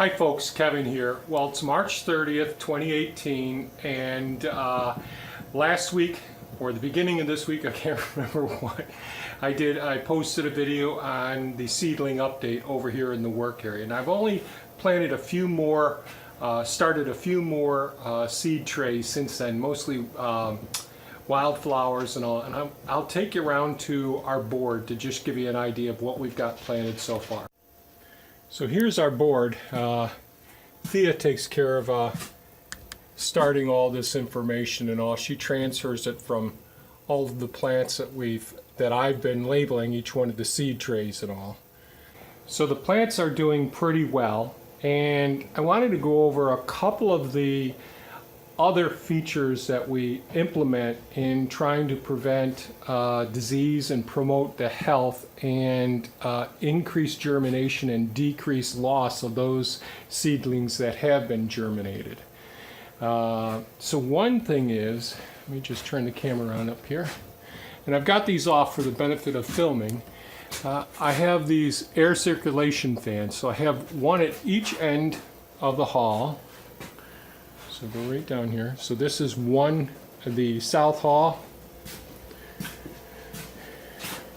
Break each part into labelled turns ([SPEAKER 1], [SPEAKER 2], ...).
[SPEAKER 1] Hi folks, Kevin here. Well, it's March 30th, 2018, and last week, or the beginning of this week, I can't remember what, I posted a video on the seedling update over here in the work area, and I've only planted a few more, started a few more seed trays since then, mostly wildflowers and all, and I'll take you around to our board to just give you an idea of what we've got planted so far. So here's our board. Thea takes care of starting all this information and all. She transfers it from all of the plants that I've been labeling each one of the seed trays and all. So the plants are doing pretty well, and I wanted to go over a couple of the other features that we implement in trying to prevent disease and promote the health and increase germination and decrease loss of those seedlings that have been germinated. So one thing is, let me just turn the camera on up here, and I've got these off for the benefit of filming. I have these air circulation fans, so I have one at each end of the hall. So go right down here. So this is one of the south hall,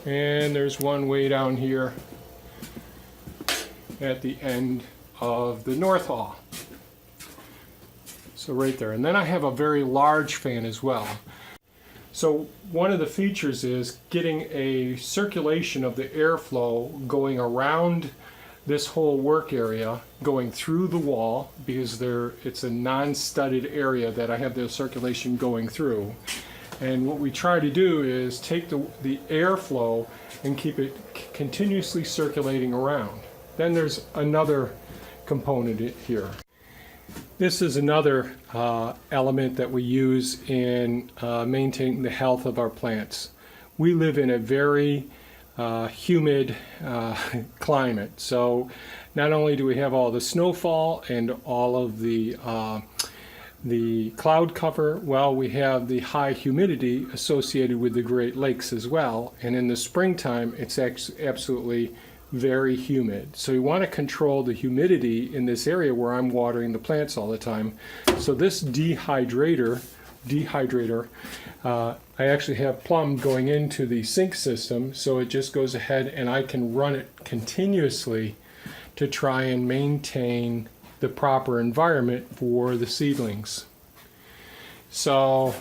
[SPEAKER 1] and there's one way down here at the end of the north hall. So right there. And then I have a very large fan as well. So one of the features is getting a circulation of the airflow going around this whole work area, going through the wall, because it's a non-studded area that I have the circulation going through. And what we try to do is take the airflow and keep it continuously circulating around. Then there's another component here. This is another element that we use in maintaining the health of our plants. We live in a very humid climate. So not only do we have all the snowfall and all of the cloud cover, well, we have the high humidity associated with the Great Lakes as well. And in the springtime, it's absolutely very humid. So you want to control the humidity in this area where I'm watering the plants all the time. So this dehydrator, I actually have plumb going into the sink system, so it just goes ahead and I can run it continuously to try and maintain the proper environment for the seedlings. So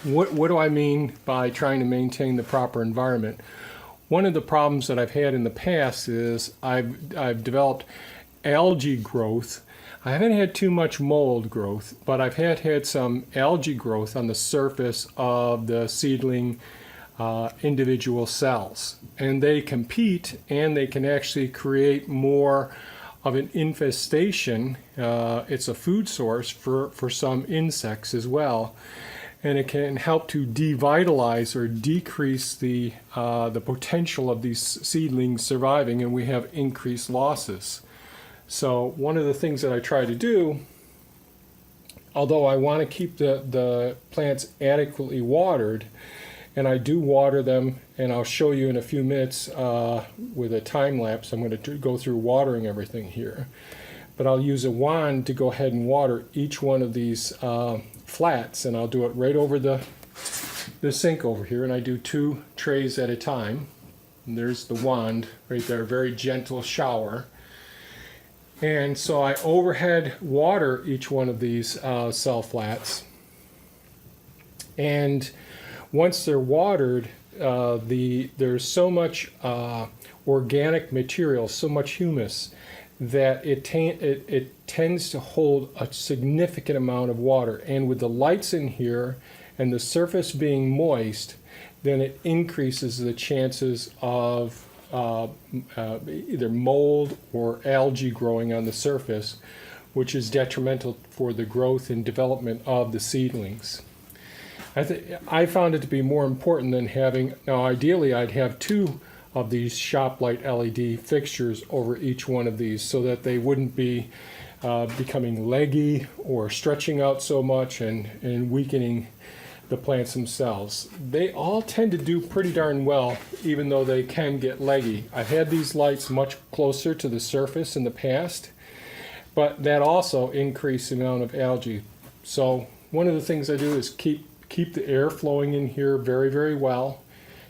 [SPEAKER 1] what do I mean by trying to maintain the proper environment? One of the problems that I've had in the past is I've developed algae growth. I haven't had too much mold growth, but I've had some algae growth on the surface of the seedling individual cells. And they compete, and they can actually create more of an infestation. It's a food source for some insects as well. And it can help to devitalize or decrease the potential of these seedlings surviving, and we have increased losses. So one of the things that I try to do, although I want to keep the plants adequately watered, and I do water them, and I'll show you in a few minutes with a time lapse. I'm going to go through watering everything here. But I'll use a wand to go ahead and water each one of these flats, and I'll do it right over the sink over here, and I do 2 trays at a time. And there's the wand right there, very gentle shower. And so I overhead water each one of these cell flats. And once they're watered, there's so much organic material, so much humus, that it tends to hold a significant amount of water. And with the lights in here and the surface being moist, then it increases the chances of either mold or algae growing on the surface, which is detrimental for the growth and development of the seedlings. I found it to be more important than having, now ideally I'd have 2 of these shop light LED fixtures over each one of these so that they wouldn't be becoming leggy or stretching out so much and weakening the plants themselves. They all tend to do pretty darn well, even though they can get leggy. I've had these lights much closer to the surface in the past, but that also increased the amount of algae. So one of the things I do is keep the air flowing in here very, very well.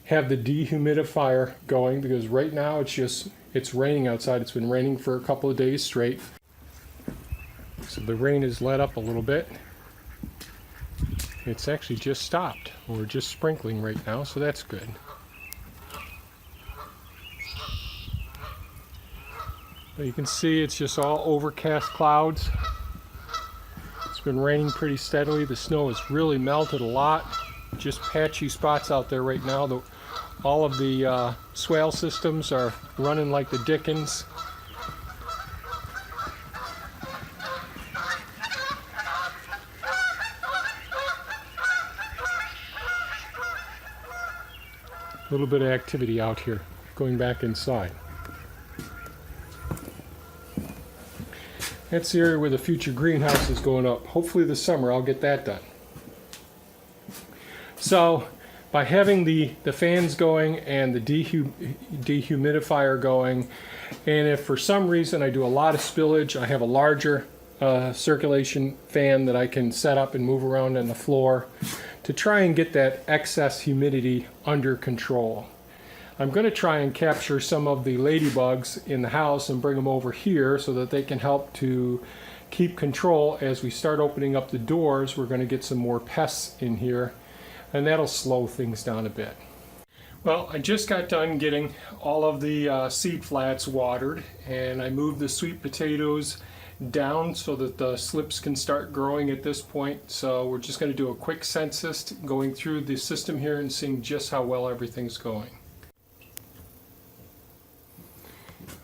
[SPEAKER 1] Have the dehumidifier going, because right now it's raining outside. It's been raining for a couple of days straight. So the rain has let up a little bit. It's actually just stopped. We're just sprinkling right now, so that's good. But you can see it's just all overcast clouds. It's been raining pretty steadily. The snow has really melted a lot. Just patchy spots out there right now. All of the swale systems are running like the dickens. A little bit of activity out here, going back inside. That's the area where the future greenhouse is going up. Hopefully this summer I'll get that done. So by having the fans going and the dehumidifier going, and if for some reason I do a lot of spillage, I have a larger circulation fan that I can set up and move around on the floor to try and get that excess humidity under control. I'm going to try and capture some of the ladybugs in the house and bring them over here so that they can help to keep control. As we start opening up the doors, we're going to get some more pests in here, and that'll slow things down a bit. Well, I just got done getting all of the seed flats watered, and I moved the sweet potatoes down so that the slips can start growing at this point. So we're just going to do a quick census going through the system here and seeing just how well everything's going.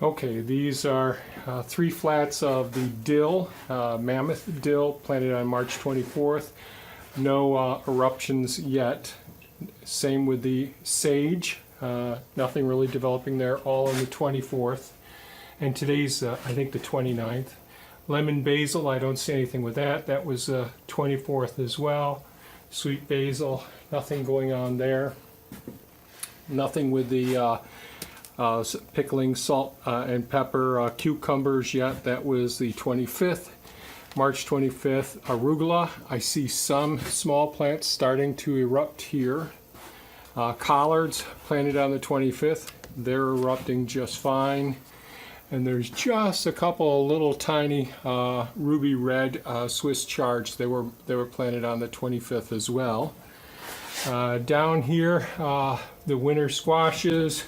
[SPEAKER 1] Okay, these are 3 flats of the dill, mammoth dill, planted on March 24th. No eruptions yet. Same with the sage, nothing really developing there, all on the 24th. And today's, I think, the 29th. Lemon basil, I don't see anything with that. That was 24th as well. Sweet basil, nothing going on there. Nothing with the pickling salt and pepper cucumbers yet. That was the 25th. March 25th, arugula. I see some small plants starting to erupt here. Collards planted on the 25th. They're erupting just fine. And there's just a couple of little tiny ruby red Swiss chards. They were planted on the 25th as well. Down here, the winter squashes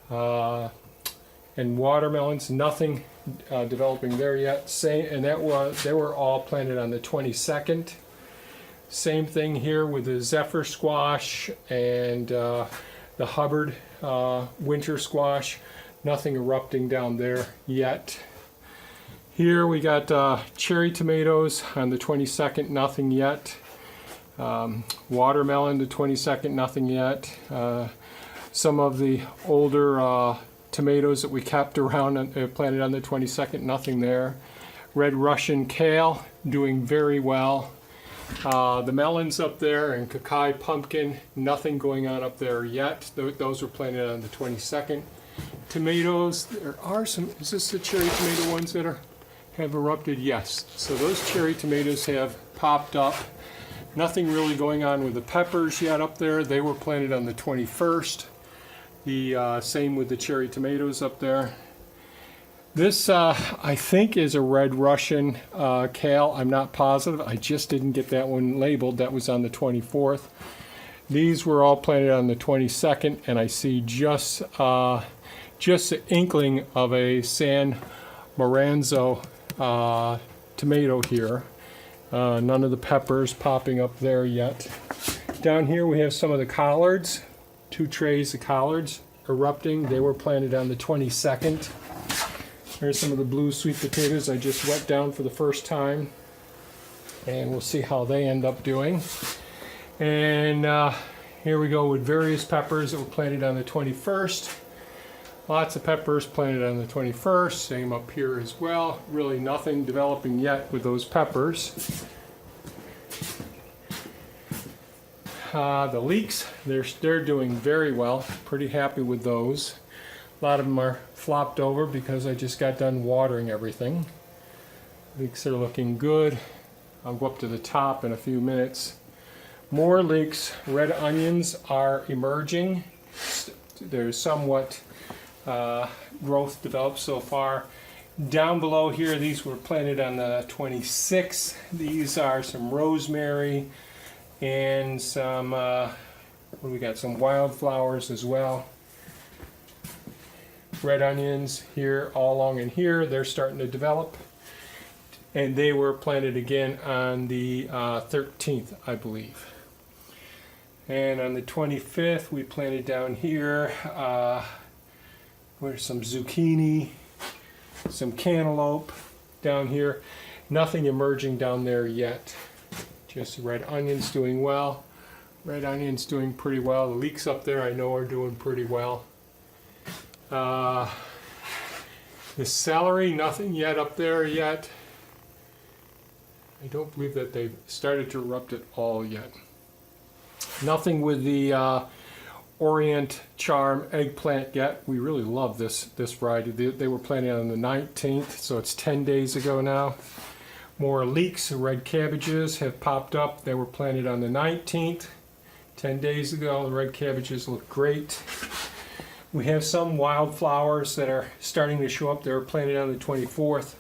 [SPEAKER 1] and watermelons. Nothing developing there yet. They were all planted on the 22nd. Same thing here with the zephyr squash and the Hubbard winter squash. Nothing erupting down there yet. Here we got cherry tomatoes on the 22nd, nothing yet. Watermelon, the 22nd, nothing yet. Some of the older tomatoes that we kept around and planted on the 22nd, nothing there. Red Russian kale, doing very well. The melons up there and Kakai pumpkin, nothing going on up there yet. Those were planted on the 22nd. Tomatoes, there are some, is this the cherry tomato ones that have erupted? Yes. So those cherry tomatoes have popped up. Nothing really going on with the peppers yet up there. They were planted on the 21st. The same with the cherry tomatoes up there. This, I think, is a Red Russian kale. I'm not positive. I just didn't get that one labeled. That was on the 24th. These were all planted on the 22nd, and I see just an inkling of a San Maranzo tomato here. None of the peppers popping up there yet. Down here we have some of the collards, 2 trays of collards erupting. They were planted on the 22nd. Here's some of the blue sweet potatoes I just wet down for the first time, and we'll see how they end up doing. And here we go with various peppers that were planted on the 21st. Lots of peppers planted on the 21st, same up here as well. Really nothing developing yet with those peppers. The leeks, they're doing very well. Pretty happy with those. A lot of them are flopped over because I just got done watering everything. Leeks are looking good. I'll go up to the top in a few minutes. More leeks. Red onions are emerging. There's somewhat growth developed so far. Down below here, these were planted on the 26th. These are some rosemary and some, what do we got? Some wildflowers as well. Red onions here, all along in here, they're starting to develop. And they were planted again on the 13th, I believe. And on the 25th, we planted down here, where's some zucchini, some cantaloupe down here. Nothing emerging down there yet. Just red onions doing well. Red onions doing pretty well. The leeks up there I know are doing pretty well. The celery, nothing yet up there yet. I don't believe that they've started to erupt at all yet. Nothing with the Orient Charm eggplant yet. We really love this variety. They were planted on the 19th, so it's 10 days ago now. More leeks, red cabbages have popped up. They were planted on the 19th, 10 days ago. The red cabbages look great. We have some wildflowers that are starting to show up. They were planted on the 24th.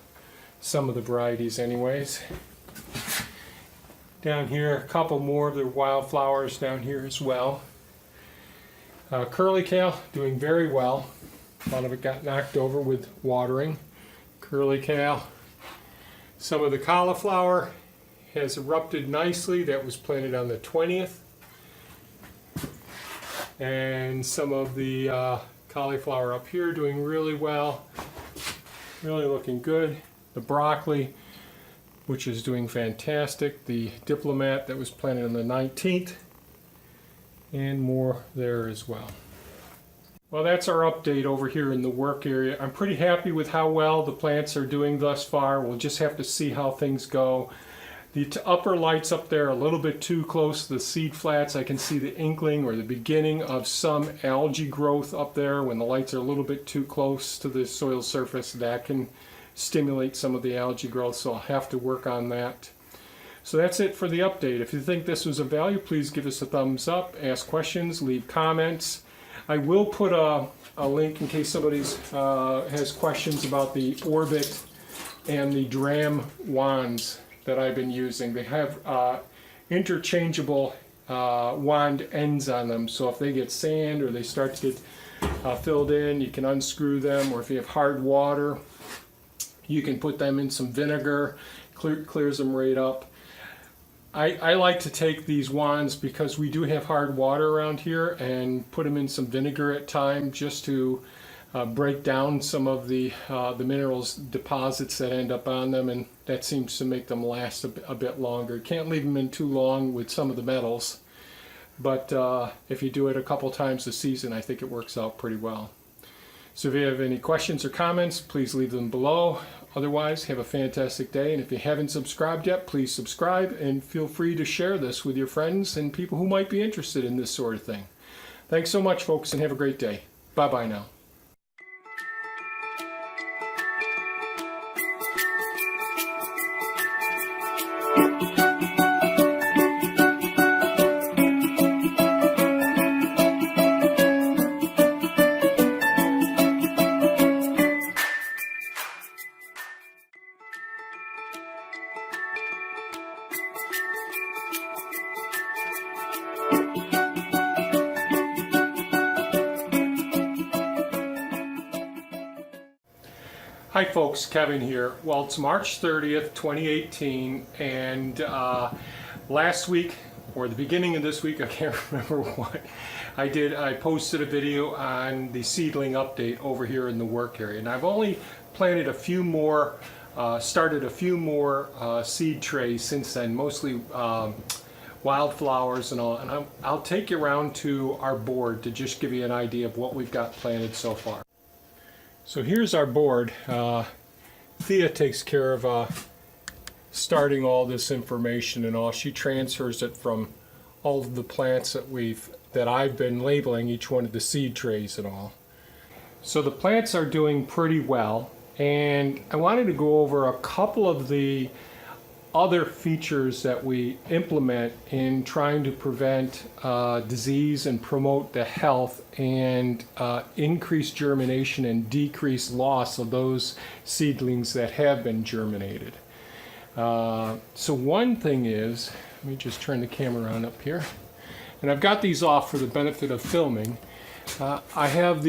[SPEAKER 1] Some of the varieties anyways. Down here, a couple more of the wildflowers down here as well. Curly kale doing very well. A lot of it got knocked over with watering. Curly kale. Some of the cauliflower has erupted nicely. That was planted on the 20th. And some of the cauliflower up here doing really well. Really looking good. The broccoli, which is doing fantastic. The diplomat that was planted on the 19th. And more there as well. Well, that's our update over here in the work area. I'm pretty happy with how well the plants are doing thus far. We'll just have to see how things go. The upper lights up there are a little bit too close to the seed flats. I can see the inkling or the beginning of some algae growth up there. When the lights are a little bit too close to the soil surface, that can stimulate some of the algae growth, so I'll have to work on that. So that's it for the update. If you think this was of value, please give us a thumbs up, ask questions, leave comments. I will put a link in case somebody has questions about the Orbit and the Dram wands that I've been using. They have interchangeable wand ends on them, so if they get sand or they start to get filled in, you can unscrew them, or if you have hard water, you can put them in some vinegar, clears them right up. I like to take these wands because we do have hard water around here, and put them in some vinegar at time just to break down some of the minerals deposits that end up on them, and that seems to make them last a bit longer. You can't leave them in too long with some of the metals, but if you do it a couple times a season, I think it works out pretty well. So if you have any questions or comments, please leave them below. Otherwise, have a fantastic day, and if you haven't subscribed yet, please subscribe, and feel free to share this with your friends and people who might be interested in this sort of thing. Thanks so much, folks, and have a great day. Bye-bye now. Hi folks, Kevin here. Well, it's March 30th, 2018, and last week, or the beginning of this week, I can't remember what, I posted a video on the seedling update over here in the work area, and I've only planted a few more, started a few more seed trays since then, mostly wildflowers and all, and I'll take you around to our board to just give you an idea of what we've got planted so far. So here's our board. Thea takes care of starting all this information and all. She transfers it from all of the plants that I've been labeling, each one of the seed trays and all. So the plants are doing pretty well, and I wanted to go over a couple of the other features that we implement in trying to prevent disease and promote the health and increase germination and decrease loss of those seedlings that have been germinated. So one thing is, let me just turn the camera on up here, and I've got these off for the benefit of filming. I have the